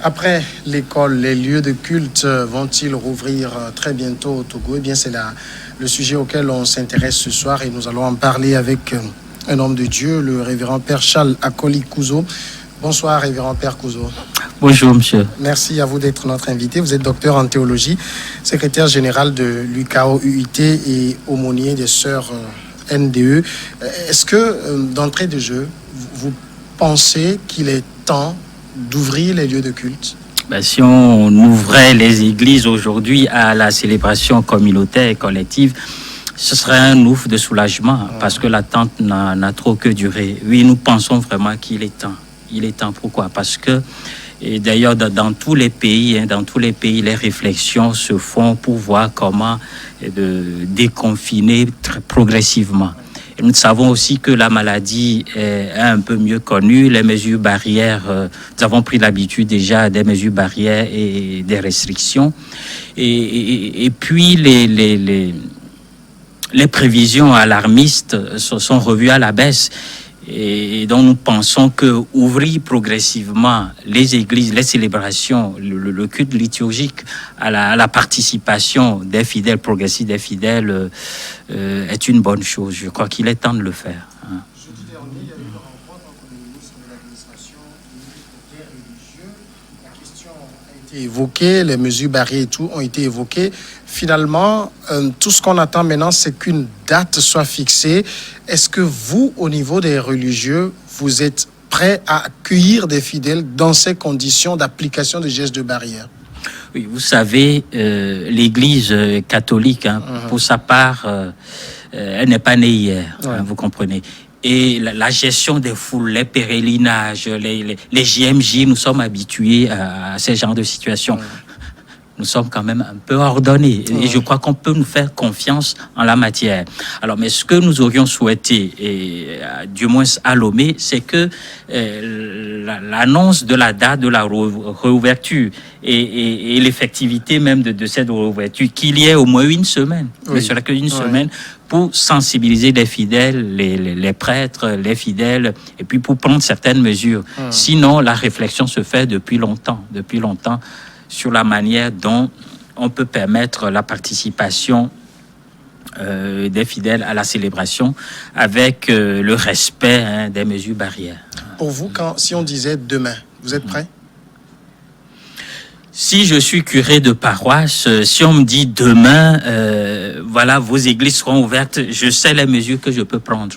Après l'école, les lieux de culte vont-ils rouvrir très bientôt au Togo? Eh bien, c'est le sujet auquel on s'intéresse ce soir et nous allons en parler avec un homme de Dieu, le révérend Père Charles Akoli Kuzo. Bonsoir, révérend Père Kuzo. Bonjour, monsieur. Merci à vous d'être notre invité. Vous êtes docteur en théologie, secrétaire général de l'UKO-UIT et aumônier des sœurs NDE. Est-ce que, d'entrée de jeu, vous pensez qu'il est temps d'ouvrir les lieux de culte? Si on ouvrait les églises aujourd'hui à la célébration communautaire et collective, ce serait un ouf de soulagement parce que l'attente n'a trop que duré. Oui, nous pensons vraiment qu'il est temps. Il est temps. Pourquoi? Parce que, et d'ailleurs, dans tous les pays, les réflexions se font pour voir comment déconfiner progressivement. Et nous savons aussi que la maladie est un peu mieux connue. Les mesures barrières, nous avons pris l'habitude déjà des mesures barrières et des restrictions. Et puis, les prévisions alarmistes sont revues à la baisse. Et donc nous pensons que ouvrir progressivement les églises, les célébrations, le culte liturgique à la participation des fidèles, progressifs des fidèles, est une bonne chose. Je crois qu'il est temps de le faire. Jeudi dernier, il y a eu une rencontre entre le ministre de l'administration et les religieux. La question a été évoquée, les mesures barrières et tout ont été évoquées. Finalement, tout ce qu'on attend maintenant, c'est qu'une date soit fixée. Est-ce que vous, au niveau des religieux, vous êtes prêts à accueillir des fidèles dans ces conditions d'application des gestes de barrière? Oui, vous savez, l'Église catholique, pour sa part, elle n'est pas née hier, vous comprenez. Et la gestion des foules, les pèlerinages, les JMJ, nous sommes habitués à ces genres de situations. Nous sommes quand même un peu ordonnés. Et je crois qu'on peut nous faire confiance en la matière. Alors, mais ce que nous aurions souhaité, et du moins à Lomé, c'est que l'annonce de la date de la réouverture et l'effectivité même de cette réouverture, qu'il y ait au moins une semaine, ne serait qu'une semaine, pour sensibiliser les fidèles, les prêtres, les fidèles, et puis pour prendre certaines mesures. Sinon, la réflexion se fait depuis longtemps, sur la manière dont on peut permettre la participation des fidèles à la célébration avec le respect des mesures barrières. Pour vous, si on disait demain, vous êtes prêt? Si je suis curé de paroisse, si on me dit demain, voilà, vos églises seront ouvertes, je sais les mesures que je peux prendre.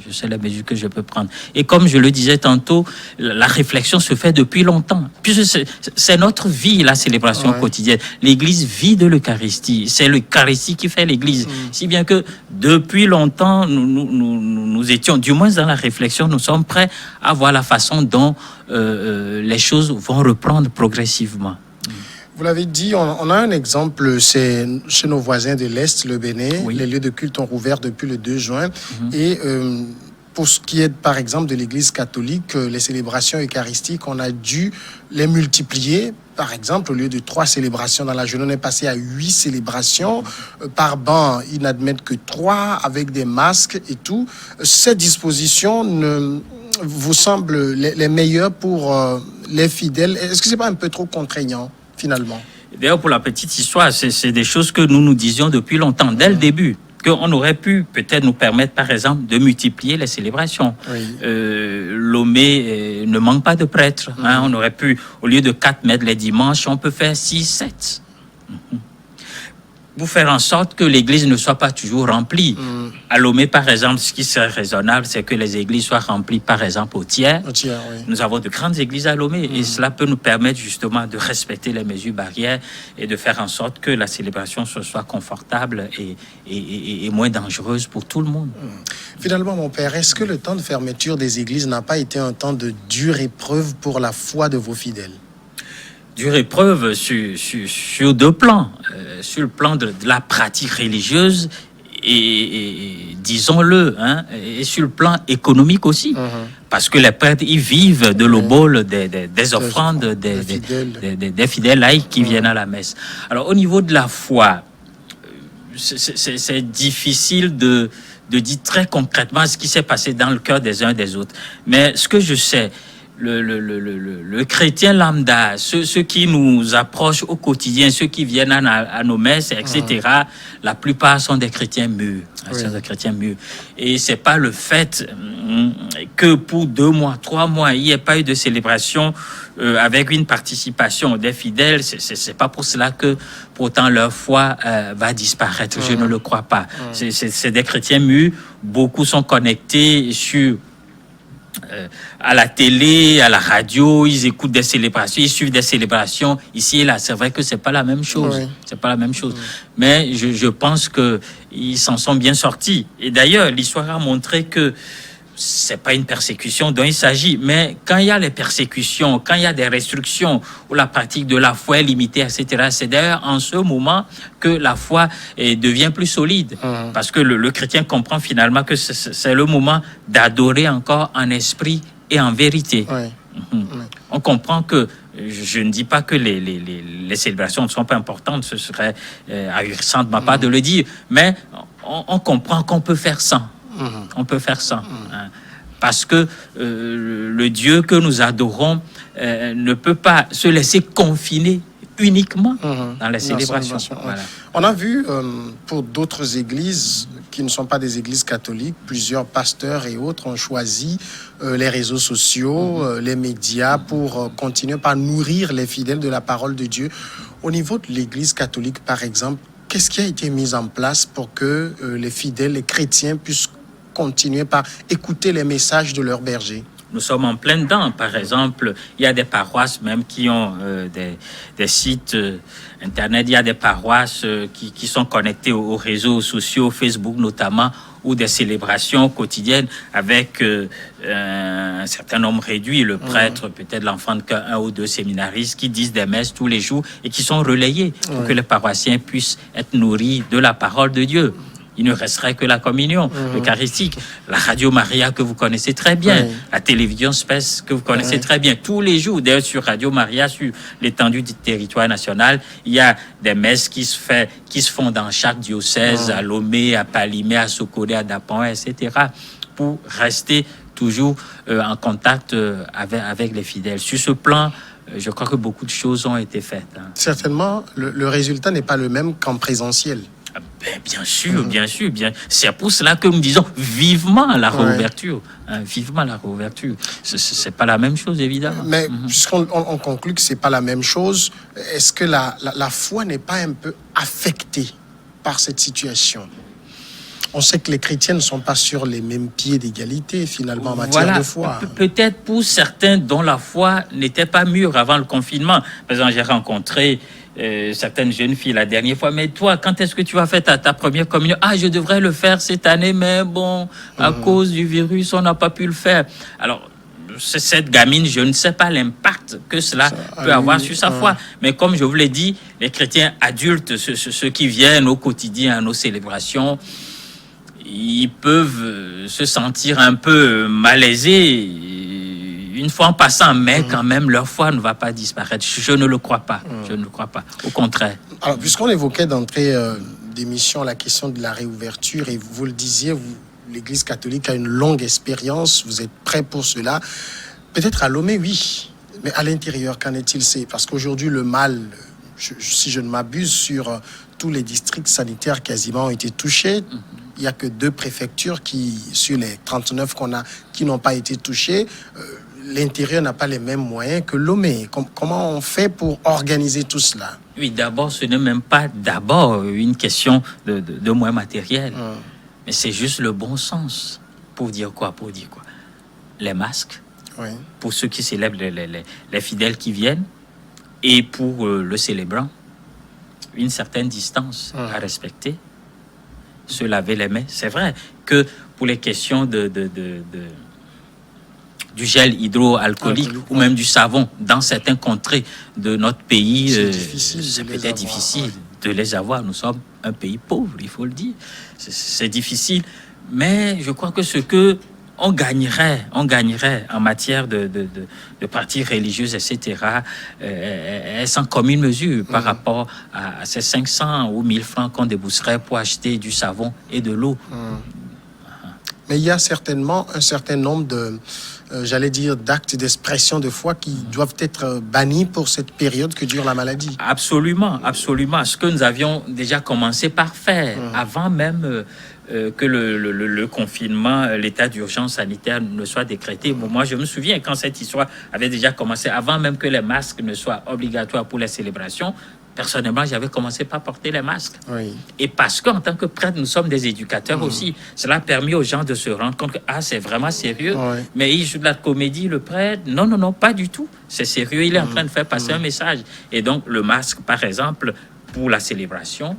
Je sais les mesures que je peux prendre. Et comme je le disais tantôt, la réflexion se fait depuis longtemps. Puisque c'est notre vie, la célébration quotidienne. L'Église vit de l'Eucharistie. C'est l'Eucharistie qui fait l'Église. Si bien que depuis longtemps, nous étions, du moins dans la réflexion, nous sommes prêts à voir la façon dont les choses vont reprendre progressivement. Vous l'avez dit, on a un exemple, c'est chez nos voisins de l'Est, le Bénin. Les lieux de culte ont rouvert depuis le 2 juin. Et pour ce qui est, par exemple, de l'Église catholique, les célébrations eucharistiques, on a dû les multiplier. Par exemple, au lieu de 3 célébrations dans la journée, on est passé à 8 célébrations. Par banc, ils n'admettent que 3 avec des masques et tout. Ces dispositions vous semblent les meilleures pour les fidèles? Est-ce que ce n'est pas un peu trop contraignant, finalement? D'ailleurs, pour la petite histoire, c'est des choses que nous disions depuis longtemps, dès le début, qu'on aurait pu peut-être nous permettre, par exemple, de multiplier les célébrations. Lomé ne manque pas de prêtres. On aurait pu, au lieu de 4 mettre les dimanches, on peut faire 6, 7. Pour faire en sorte que l'église ne soit pas toujours remplie. À Lomé, par exemple, ce qui serait raisonnable, c'est que les églises soient remplies, par exemple, au tiers. Nous avons de grandes églises à Lomé et cela peut nous permettre justement de respecter les mesures barrières et de faire en sorte que la célébration soit confortable et moins dangereuse pour tout le monde. Finalement, mon père, est-ce que le temps de fermeture des églises n'a pas été un temps de dure épreuve pour la foi de vos fidèles? Dure épreuve sur 2 plans. Sur le plan de la pratique religieuse et disons-le, et sur le plan économique aussi. Parce que les prêtres, ils vivent de l'obol des offrandes des fidèles laïcs qui viennent à la messe. Alors, au niveau de la foi, c'est difficile de dire très concrètement ce qui s'est passé dans le cœur des uns et des autres. Mais ce que je sais, le chrétien lambda, ceux qui nous approchent au quotidien, ceux qui viennent à nos messes, etc., la plupart sont des chrétiens mûrs. Oui. Sont des chrétiens mûrs. Et c'est pas le fait que pour 2 mois, 3 mois, il n'y ait pas eu de célébration avec une participation des fidèles. C'est pas pour cela que pourtant leur foi va disparaître. Je ne le crois pas. C'est des chrétiens mûrs. Beaucoup sont connectés sur à la télé, à la radio, ils écoutent des célébrations, ils suivent des célébrations ici et là. C'est vrai que c'est pas la même chose. Oui. C'est pas la même chose. Oui. Mais je pense que ils s'en sont bien sortis. Et d'ailleurs, l'histoire a montré que c'est pas une persécution dont il s'agit, mais quand il y a les persécutions, quand il y a des restrictions où la pratique de la foi est limitée, etc., c'est d'ailleurs en ce moment que la foi devient plus solide, parce que le chrétien comprend finalement que c'est le moment d'adorer encore en esprit et en vérité. Oui. On comprend que, je ne dis pas que les célébrations ne sont pas importantes, ce serait ahurissant de ma part de le dire, mais on comprend qu'on peut faire sans. On peut faire ça. Parce que le Dieu que nous adorons ne peut pas se laisser confiner uniquement dans les célébrations. Voilà. On a vu pour d'autres églises qui ne sont pas des églises catholiques, plusieurs pasteurs et autres ont choisi les réseaux sociaux, les médias pour continuer par nourrir les fidèles de la parole de Dieu. Au niveau de l'église catholique, par exemple, qu'est-ce qui a été mis en place pour que les fidèles, les chrétiens puissent continuer par écouter les messages de leurs bergers? Nous sommes en plein dedans. Par exemple, il y a des paroisses même qui ont des sites Internet. Il y a des paroisses qui sont connectées aux réseaux sociaux, Facebook notamment, ou des célébrations quotidiennes avec un certain nombre réduit, le prêtre, peut-être l'enfant de cœur, 1 ou 2 séminaristes qui disent des messes tous les jours et qui sont relayés pour que les paroissiens puissent être nourris de la parole de Dieu. Il ne resterait que la communion eucharistique, la Radio Maria que vous connaissez très bien, la télévision Space que vous connaissez très bien. Tous les jours, d'ailleurs sur Radio Maria, sur l'étendue du territoire national, il y a des messes qui se font dans chaque diocèse, à Lomé, à Palimé, à Sokoré, à Dapan, etc., pour rester toujours en contact avec les fidèles. Sur ce plan, je crois que beaucoup de choses ont été faites. Certainement, le résultat n'est pas le même qu'en présentiel. Bien sûr. C'est pour cela que nous disons vivement la réouverture. Vivement la réouverture. C'est pas la même chose, évidemment. Mais puisqu'on conclut que c'est pas la même chose, est-ce que la foi n'est pas un peu affectée par cette situation? On sait que les chrétiens ne sont pas sur les mêmes pieds d'égalité, finalement, en matière de foi. Peut-être pour certains dont la foi n'était pas mûre avant le confinement. Par exemple, j'ai rencontré certaines jeunes filles la dernière fois. Mais toi, quand est-ce que tu vas faire ta première communion? Ah, je devrais le faire cette année, mais bon, à cause du virus, on n'a pas pu le faire. Alors, cette gamine, je ne sais pas l'impact que cela peut avoir sur sa foi. Mais comme je vous l'ai dit, les chrétiens adultes, ceux qui viennent au quotidien à nos célébrations, ils peuvent se sentir un peu malaisés une fois en passant, mais quand même, leur foi ne va pas disparaître. Je ne le crois pas. Je ne le crois pas. Au contraire. Alors, puisqu'on évoquait d'entrée d'émission la question de la réouverture, et vous le disiez, l'Église catholique a une longue expérience, vous êtes prêts pour cela. Peut-être à Lomé, oui. Mais à l'intérieur, qu'en est-il? Parce qu'aujourd'hui, le mal, si je ne m'abuse, sur tous les districts sanitaires quasiment ont été touchés. Il n'y a que 2 préfectures sur les 39 qu'on a, qui n'ont pas été touchées. L'intérieur n'a pas les mêmes moyens que Lomé. Comment on fait pour organiser tout cela? Oui, d'abord, ce n'est même pas une question de moyens matériels. Mais c'est juste le bon sens. Pour dire quoi? Les masques, pour ceux qui célèbrent, les fidèles qui viennent, et pour le célébrant, une certaine distance à respecter. Se laver les mains. C'est vrai que pour les questions du gel hydroalcoolique ou même du savon, dans certaines contrées de notre pays, c'est peut-être difficile de les avoir. Nous sommes un pays pauvre, il faut le dire. C'est difficile. Mais je crois que ce que on gagnerait en matière de pratiques religieuses, etc., est sans commune mesure par rapport à ces 500 ou 1000 francs qu'on débourserait pour acheter du savon et de l'eau. Mais il y a certainement un certain nombre j'allais dire, d'actes, d'expressions de foi qui doivent être bannis pour cette période que dure la maladie. Absolument, absolument. Ce que nous avions déjà commencé par faire avant même que le confinement, l'état d'urgence sanitaire ne soit décrété. Bon, moi, je me souviens quand cette histoire avait déjà commencé, avant même que les masques ne soient obligatoires pour les célébrations. Personnellement, j'avais commencé par porter les masques. Oui. Et parce qu'en tant que prêtre, nous sommes des éducateurs aussi. Cela a permis aux gens de se rendre compte que c'est vraiment sérieux. Oui. Mais il joue de la comédie, le prêtre. Non, non, non, pas du tout. C'est sérieux. Il est en train de faire passer un message. Et donc, le masque, par exemple, pour la célébration,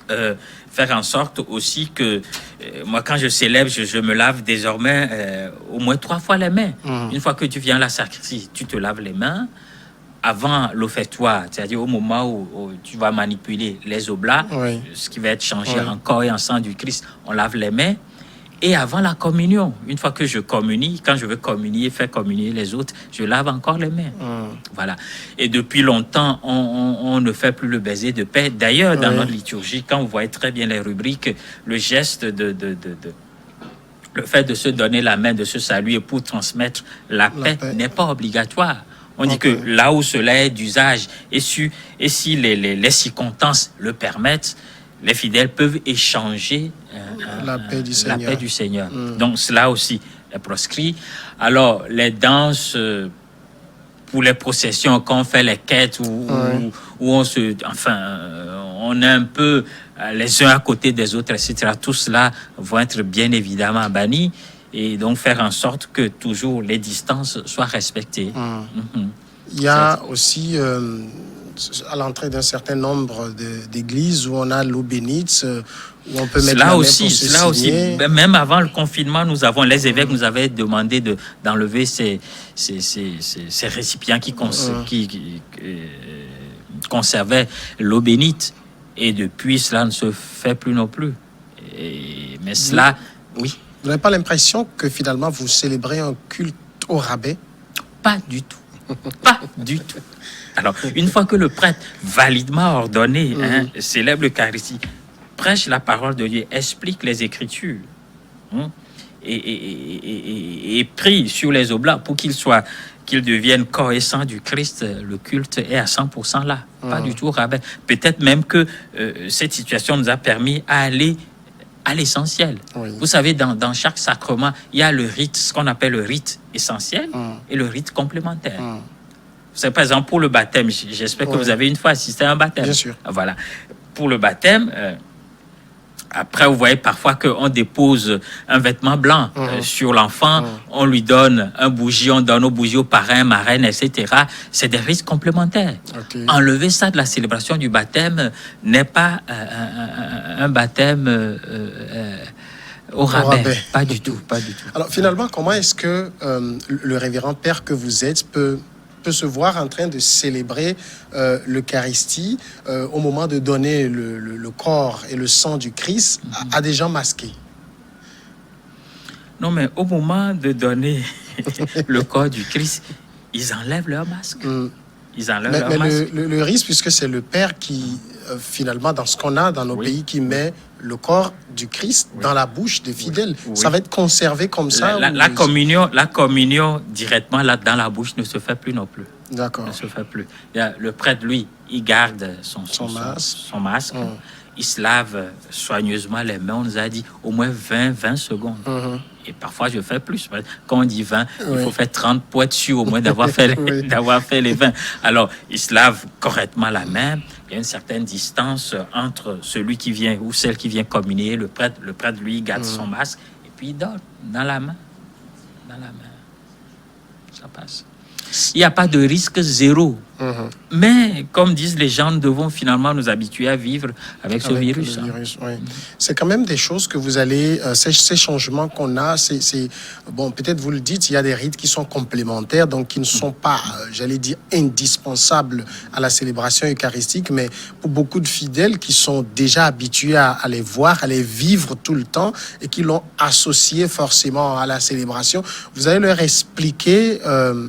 faire en sorte aussi que moi, quand je célèbre, je me lave désormais au moins 3 fois les mains. Une fois que tu viens à la sacristie, tu te laves les mains. Avant l'offertoire, c'est-à-dire au moment où tu vas manipuler les oblats, Oui. ce qui va être changé en corps et en sang du Christ, on lave les mains. Et avant la communion, une fois que je communie, quand je veux communier, faire communier les autres, je lave encore les mains. Voilà. Et depuis longtemps, on ne fait plus le baiser de paix. D'ailleurs, dans notre liturgie, quand vous voyez très bien les rubriques, le geste le fait de se donner la main, de se saluer pour transmettre la paix n'est pas obligatoire. On dit que là où cela est d'usage et si les circonstances le permettent, les fidèles peuvent échanger la paix du Seigneur. Donc cela aussi est proscrit. Alors les danses pour les processions, quand on fait les quêtes où on se, on est un peu les uns à côté des autres, etc. Tout cela vont être bien évidemment bannis. Et donc faire en sorte que toujours les distances soient respectées. Il y a aussi, à l'entrée d'un certain nombre d'églises où on a l'eau bénite, où on peut mettre la main pour se signer. Même avant le confinement, les évêques nous avaient demandé d'enlever ces récipients qui conservaient l'eau bénite. Et depuis, cela ne se fait plus non plus. Mais cela, oui. Vous n'avez pas l'impression que finalement vous célébrez un culte au rabais? Pas du tout. Pas du tout. Alors, une fois que le prêtre, validement ordonné, célèbre l'Eucharistie, prêche la parole de Dieu, explique les Écritures, et prie sur les oblats pour qu'ils deviennent corps et sang du Christ, le culte est à 100% là. Pas du tout au rabais. Peut-être même que cette situation nous a permis à aller à l'essentiel. Vous savez, dans chaque sacrement, il y a le rite, ce qu'on appelle le rite essentiel et le rite complémentaire. Vous savez, par exemple, pour le baptême, j'espère que vous avez une fois assisté à un baptême. Bien sûr. Voilà. Pour le baptême, après, vous voyez parfois qu'on dépose un vêtement blanc sur l'enfant, on lui donne un bougie, on donne aux bougies aux parrains, marraines, etc. C'est des rites complémentaires. Enlever ça de la célébration du baptême n'est pas un baptême au rabais. Pas du tout, pas du tout. Alors finalement, comment est-ce que le révérend père que vous êtes peut se voir en train de célébrer l'Eucharistie au moment de donner le corps et le sang du Christ à des gens masqués? Non, mais au moment de donner le corps du Christ, ils enlèvent leur masque. Ils enlèvent leur masque. Le risque, puisque c'est le Père qui, finalement, dans ce qu'on a dans nos pays, qui met le corps du Christ dans la bouche des fidèles. Ça va être conservé comme ça? La communion directement là, dans la bouche ne se fait plus non plus. D'accord. Ne se fait plus. Le prêtre, lui, il garde son masque. Il se lave soigneusement les mains. On nous a dit au moins 20 secondes. Et parfois, je fais plus. Quand on dit 20, il faut faire 30 pour être sûr au moins d'avoir fait, les 20. Alors, il se lave correctement la main. Il y a une certaine distance entre celui qui vient ou celle qui vient communier. Le prêtre, lui, garde son masque. Et puis, il donne dans la main. Dans la main. Ça passe. Il n'y a pas de risque zéro. Mais, comme disent les gens, nous devons finalement nous habituer à vivre avec ce virus. C'est quand même des choses que vous allez... ces changements qu'on a, bon, peut-être vous le dites, il y a des rites qui sont complémentaires, donc qui ne sont pas, j'allais dire, indispensables à la célébration eucharistique, mais pour beaucoup de fidèles qui sont déjà habitués à les voir, à les vivre tout le temps, et qui l'ont associé forcément à la célébration, vous allez leur expliquer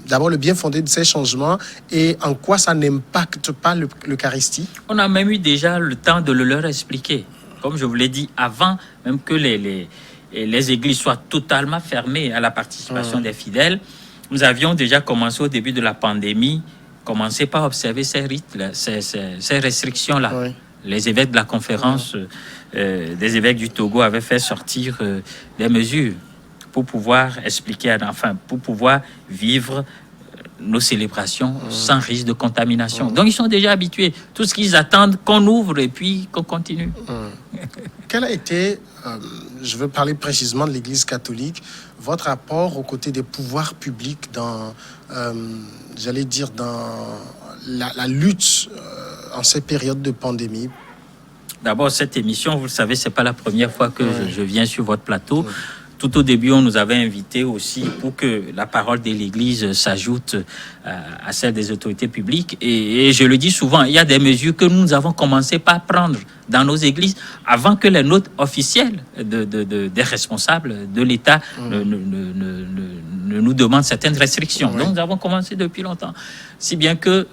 d'abord le bien fondé de ces changements et en quoi ça n'impacte pas l'Eucharistie? On a même eu déjà le temps de le leur expliquer. Comme je vous l'ai dit, avant même que les églises soient totalement fermées à la participation des fidèles, nous avions déjà commencé au début de la pandémie, commencé par observer ces rites, ces restrictions-là. Oui. Les évêques de la conférence des évêques du Togo avaient fait sortir des mesures pour pouvoir expliquer, enfin, pour pouvoir vivre nos célébrations sans risque de contamination. Donc, ils sont déjà habitués. Tout ce qu'ils attendent, qu'on ouvre et puis qu'on continue. Quel a été, je veux parler précisément de l'Église catholique, votre rapport aux côtés des pouvoirs publics dans, j'allais dire, dans la lutte en ces périodes de pandémie? D'abord, cette émission, vous le savez, c'est pas la première fois que je viens sur votre plateau. Tout au début, on nous avait invités aussi pour que la parole de l'Église s'ajoute à celle des autorités publiques. Et je le dis souvent, il y a des mesures que nous avons commencé par prendre dans nos églises avant que les notes officielles des responsables de l'État ne nous demandent certaines restrictions. Donc, nous avons commencé depuis longtemps. Si bien que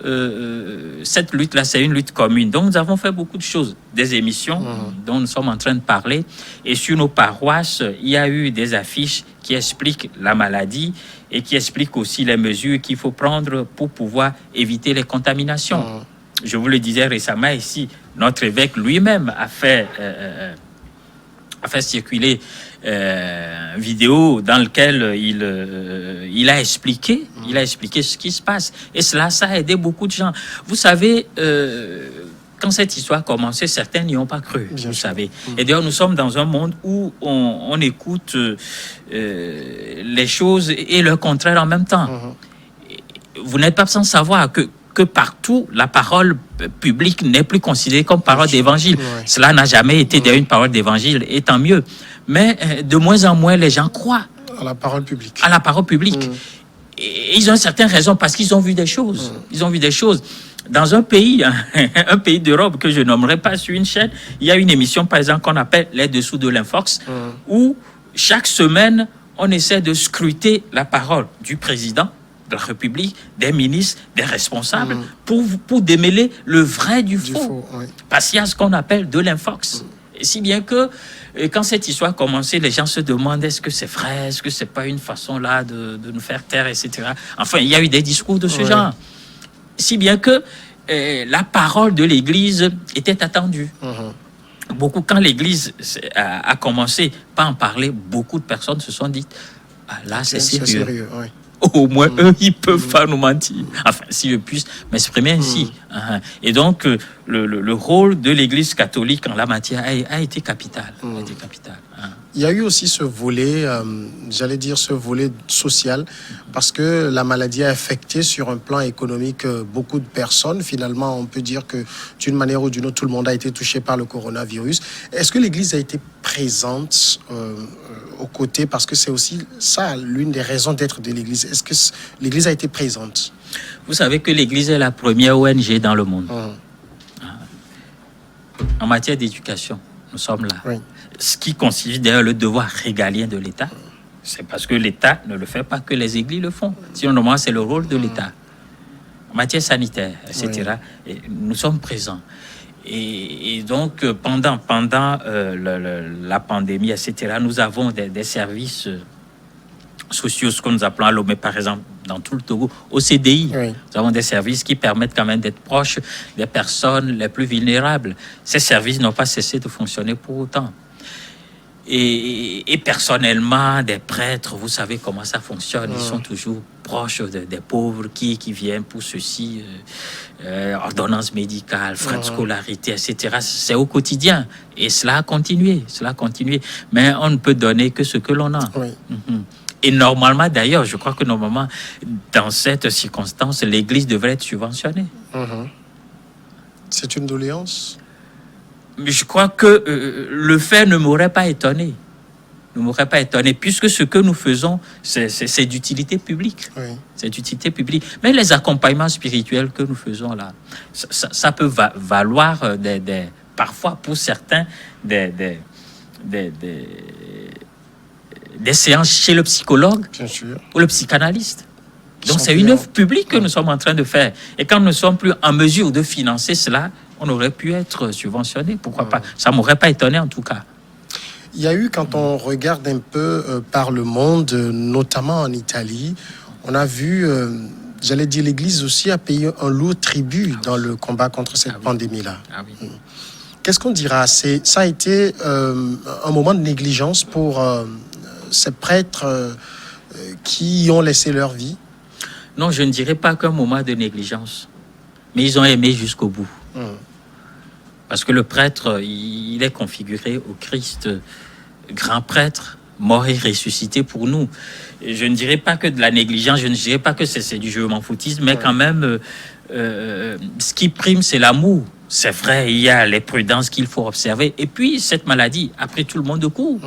cette lutte-là, c'est une lutte commune. Donc, nous avons fait beaucoup de choses, des émissions dont nous sommes en train de parler. Et sur nos paroisses, il y a eu des affiches qui expliquent la maladie et qui expliquent aussi les mesures qu'il faut prendre pour pouvoir éviter les contaminations. Je vous le disais récemment ici, notre évêque lui-même a fait circuler une vidéo dans laquelle il a expliqué ce qui se passe. Et cela, ça a aidé beaucoup de gens. Vous savez, quand cette histoire a commencé, certains n'y ont pas cru, vous savez. Et d'ailleurs, nous sommes dans un monde où on écoute les choses et le contraire en même temps. Vous n'êtes pas sans savoir que partout, la parole publique n'est plus considérée comme parole d'évangile. Cela n'a jamais été d'ailleurs une parole d'évangile, et tant mieux. Mais de moins en moins, les gens croient à la parole publique. À la parole publique. Et ils ont certaines raisons parce qu'ils ont vu des choses. Ils ont vu des choses. Dans un pays d'Europe que je nommerai pas sur une chaîne, il y a une émission, par exemple, qu'on appelle Les Dessous de l'Infox, où chaque semaine, on essaie de scruter la parole du président de la République, des ministres, des responsables, pour démêler le vrai du faux. Parce qu'il y a ce qu'on appelle de l'infox. Et si bien que, quand cette histoire a commencé, les gens se demandent est-ce que c'est vrai, est-ce que c'est pas une façon là de nous faire taire, etc. Enfin, il y a eu des discours de ce genre. Si bien que la parole de l'Église était attendue. Beaucoup, quand l'Église a commencé par en parler, beaucoup de personnes se sont dites là, c'est sérieux. Au moins, eux, ils peuvent pas nous mentir. Enfin, si je puisse m'exprimer ainsi. Et donc, le rôle de l'Église catholique en la matière a été capital. Il y a eu aussi ce volet, j'allais dire ce volet social, parce que la maladie a affecté sur un plan économique beaucoup de personnes. Finalement, on peut dire que d'une manière ou d'une autre, tout le monde a été touché par le coronavirus. Est-ce que l'Église a été présente aux côtés, parce que c'est aussi ça, l'une des raisons d'être de l'Église. Est-ce que l'Église a été présente? Vous savez que l'Église est la première ONG dans le monde. En matière d'éducation, nous sommes là. Ce qui constitue d'ailleurs le devoir régalien de l'État. C'est parce que l'État ne le fait pas que les églises le font. Sinon, normalement, c'est le rôle de l'État. En matière sanitaire, etc., et nous sommes présents. Et donc, pendant la pandémie, etc., nous avons des services sociaux, ce que nous appelons à Lomé, par exemple, dans tout le Togo, au CDI. Nous avons des services qui permettent quand même d'être proches des personnes les plus vulnérables. Ces services n'ont pas cessé de fonctionner pour autant. Et personnellement, des prêtres, vous savez comment ça fonctionne. Ils sont toujours proches des pauvres qui viennent pour ceci, ordonnance médicale, frais de scolarité, etc. C'est au quotidien. Et cela a continué. Mais on ne peut donner que ce que l'on a. Et normalement, d'ailleurs, je crois que normalement, dans cette circonstance, l'Église devrait être subventionnée. C'est une doléance? Mais je crois que le fait ne m'aurait pas étonné. Puisque ce que nous faisons, c'est d'utilité publique. C'est d'utilité publique. Mais les accompagnements spirituels que nous faisons là, ça peut valoir parfois pour certains des séances chez le psychologue ou le psychanalyste. Donc c'est une œuvre publique que nous sommes en train de faire. Et quand nous ne sommes plus en mesure de financer cela, on aurait pu être subventionné. Pourquoi pas? Ça ne m'aurait pas étonné en tout cas. Il y a eu, quand on regarde un peu par le monde, notamment en Italie, on a vu, j'allais dire, l'Église aussi a payé un lourd tribut dans le combat contre cette pandémie-là. Ah oui. Qu'est-ce qu'on dira? Ça a été un moment de négligence pour ces prêtres qui ont laissé leur vie? Non, je ne dirais pas qu'un moment de négligence, mais ils ont aimé jusqu'au bout. Parce que le prêtre, il est configuré au Christ, grand prêtre, mort et ressuscité pour nous. Et je ne dirais pas que de la négligence, je ne dirais pas que c'est du je m'en foutisme, mais quand même, ce qui prime, c'est l'amour. C'est vrai, il y a les prudences qu'il faut observer. Et puis, cette maladie a pris tout le monde de court.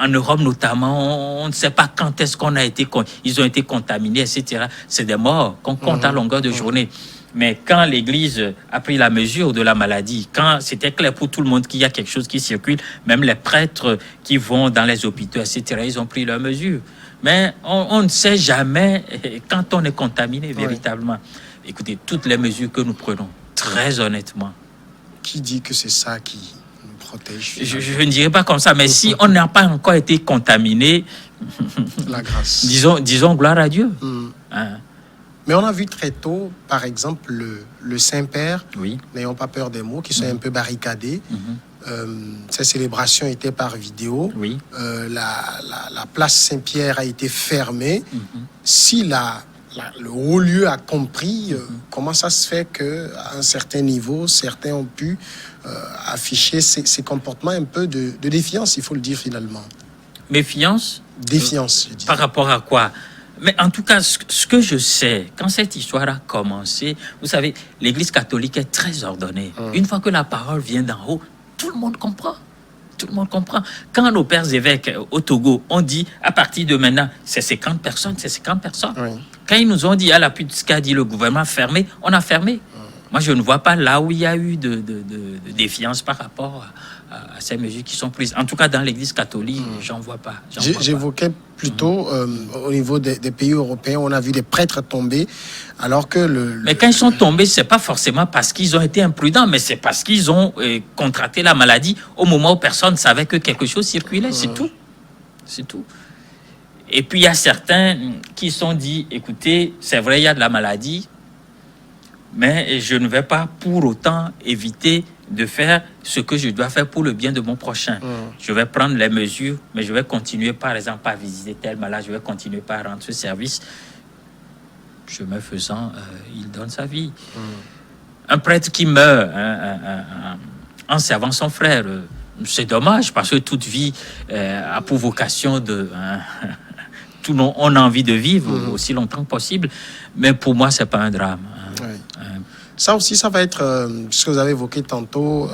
En Europe, notamment, on ne sait pas quand est-ce qu'on a été... Ils ont été contaminés, etc. C'est des morts qu'on compte à longueur de journée. Mais quand l'Église a pris la mesure de la maladie, quand c'était clair pour tout le monde qu'il y a quelque chose qui circule, même les prêtres qui vont dans les hôpitaux, etc., ils ont pris leurs mesures. Mais on ne sait jamais quand on est contaminé véritablement. Écoutez, toutes les mesures que nous prenons, très honnêtement. Qui dit que c'est ça qui nous protège? Je ne dirais pas comme ça, mais si on n'a pas encore été contaminé, la grâce. Disons gloire à Dieu. Hein? Mais on a vu très tôt, par exemple, le Saint-Père, n'ayons pas peur des mots, qui sont un peu barricadés. Ces célébrations étaient par vidéo. La place Saint-Pierre a été fermée. Si le haut lieu a compris comment ça se fait qu'à un certain niveau, certains ont pu afficher ces comportements un peu de défiance, il faut le dire finalement. Méfiance? Défiance, je dis. Par rapport à quoi? Mais en tout cas, ce que je sais, quand cette histoire a commencé, vous savez, l'Église catholique est très ordonnée. Une fois que la parole vient d'en haut, tout le monde comprend. Tout le monde comprend. Quand nos pères évêques au Togo ont dit, à partir de maintenant, c'est 50 personnes, c'est 50 personnes. Quand ils nous ont dit, à l'appui de ce qu'a dit le gouvernement, fermé, on a fermé. Moi, je ne vois pas là où il y a eu de défiance par rapport à ces mesures qui sont prises. En tout cas, dans l'Église catholique, j'en vois pas. J'évoquais plutôt au niveau des pays européens, on a vu des prêtres tomber, alors que Mais quand ils sont tombés, c'est pas forcément parce qu'ils ont été imprudents, mais c'est parce qu'ils ont contracté la maladie au moment où personne ne savait que quelque chose circulait. C'est tout. C'est tout. Et puis, il y a certains qui se sont dit, écoutez, c'est vrai, il y a de la maladie, mais je ne vais pas pour autant éviter de faire ce que je dois faire pour le bien de mon prochain. Je vais prendre les mesures, mais je vais continuer, par exemple, à visiter tel malade, je vais continuer par rendre ce service. Chemin faisant, il donne sa vie. Un prêtre qui meurt en servant son frère, c'est dommage, parce que toute vie a pour vocation de... tout le monde, on a envie de vivre aussi longtemps que possible, mais pour moi, c'est pas un drame. Ça aussi, ça va être ce que vous avez évoqué tantôt,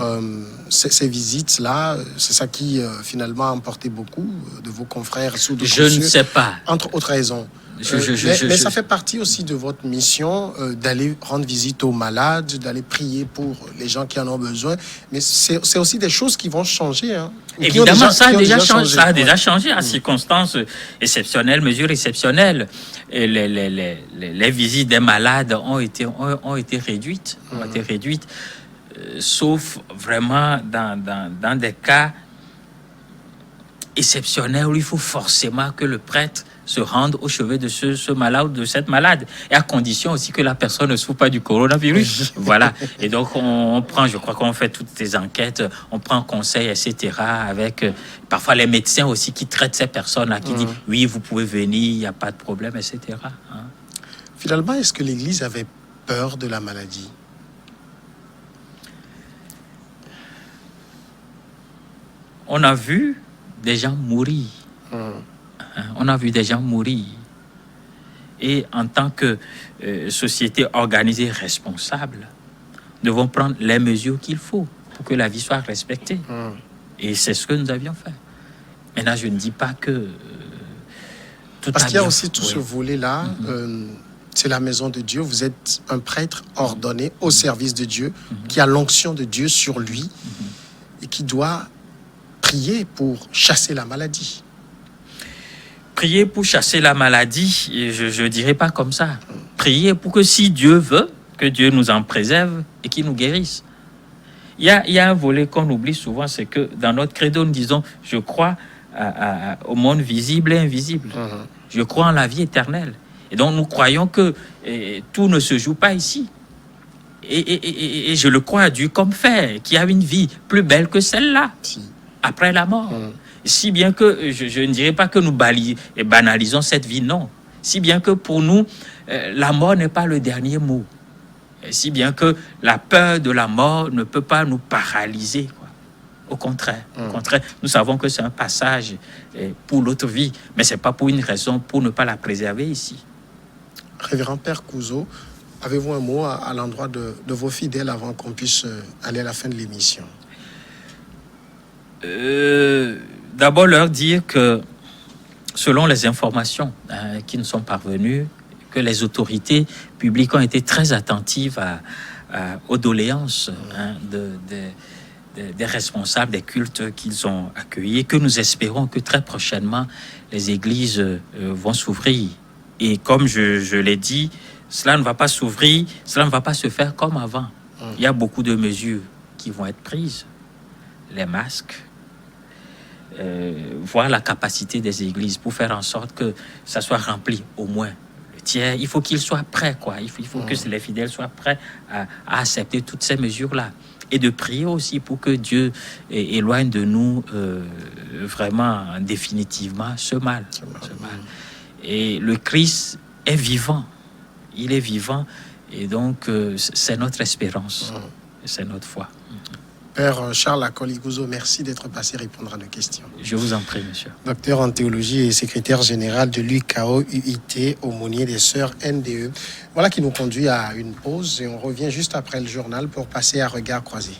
ces visites-là, c'est ça qui finalement a emporté beaucoup de vos confrères sous de Je ne sais pas. Entre autres raisons. Mais ça fait partie aussi de votre mission d'aller rendre visite aux malades, d'aller prier pour les gens qui en ont besoin. Mais c'est aussi des choses qui vont changer. Hein, évidemment, ça a déjà changé. Ça a déjà changé à circonstances exceptionnelles, mesures exceptionnelles. Et les visites des malades ont été réduites. Sauf vraiment dans des cas exceptionnels où il faut forcément que le prêtre se rendre au chevet de ce malade ou de cette malade, et à condition aussi que la personne ne souffre pas du coronavirus. Voilà. Et donc, on prend, je crois qu'on fait toutes ces enquêtes, on prend conseil, etc., avec parfois les médecins aussi qui traitent ces personnes-là, qui disent, oui, vous pouvez venir, il n'y a pas de problème, etc. Hein? Finalement, est-ce que l'Église avait peur de la maladie? On a vu des gens mourir. On a vu des gens mourir. Et en tant que société organisée responsable, nous devons prendre les mesures qu'il faut pour que la vie soit respectée. Et c'est ce que nous avions fait. Maintenant, je ne dis pas que Parce qu'il y a aussi tout ce volet-là. C'est la maison de Dieu. Vous êtes un prêtre ordonné au service de Dieu, qui a l'onction de Dieu sur lui et qui doit prier pour chasser la maladie. Prier pour chasser la maladie, je ne dirais pas comme ça. Prier pour que si Dieu veut, que Dieu nous en préserve et qu'il nous guérisse. il y a un volet qu'on oublie souvent, c'est que dans notre credo, nous disons, je crois au monde visible et invisible. Je crois en la vie éternelle. Et donc, nous croyons que tout ne se joue pas ici. Et je le crois à Dieu comme fait, qu'il y a une vie plus belle que celle-là, après la mort. Si bien que, je ne dirais pas que nous banalisons cette vie, non. Si bien que pour nous, la mort n'est pas le dernier mot. Si bien que la peur de la mort ne peut pas nous paralyser, quoi. Au contraire, nous savons que c'est un passage pour l'autre vie, mais ce n'est pas pour une raison pour ne pas la préserver ici. Révérend Père Couzeau, avez-vous un mot à l'endroit de vos fidèles avant qu'on puisse aller à la fin de l'émission? D'abord, leur dire que, selon les informations qui nous sont parvenues, que les autorités publiques ont été très attentives aux doléances des responsables des cultes qu'ils ont accueillis, et que nous espérons que très prochainement, les églises vont s'ouvrir. Et comme je l'ai dit, cela ne va pas s'ouvrir, cela ne va pas se faire comme avant. Il y a beaucoup de mesures qui vont être prises. Les masques, voir la capacité des églises pour faire en sorte que ça soit rempli au moins le tiers. Il faut qu'ils soient prêts, quoi. Il faut que les fidèles soient prêts à accepter toutes ces mesures-là. Et de prier aussi pour que Dieu éloigne de nous vraiment définitivement ce mal. Et le Christ est vivant. Il est vivant. Et donc, c'est notre espérance. C'est notre foi. Père Charles Akoli Couzeau, merci d'être passé répondre à nos questions. Je vous en prie, monsieur. Docteur en théologie et secrétaire général de l'UKO UIT, aumônier des sœurs NDE. Voilà qui nous conduit à une pause et on revient juste après le journal pour passer à Regard croisé.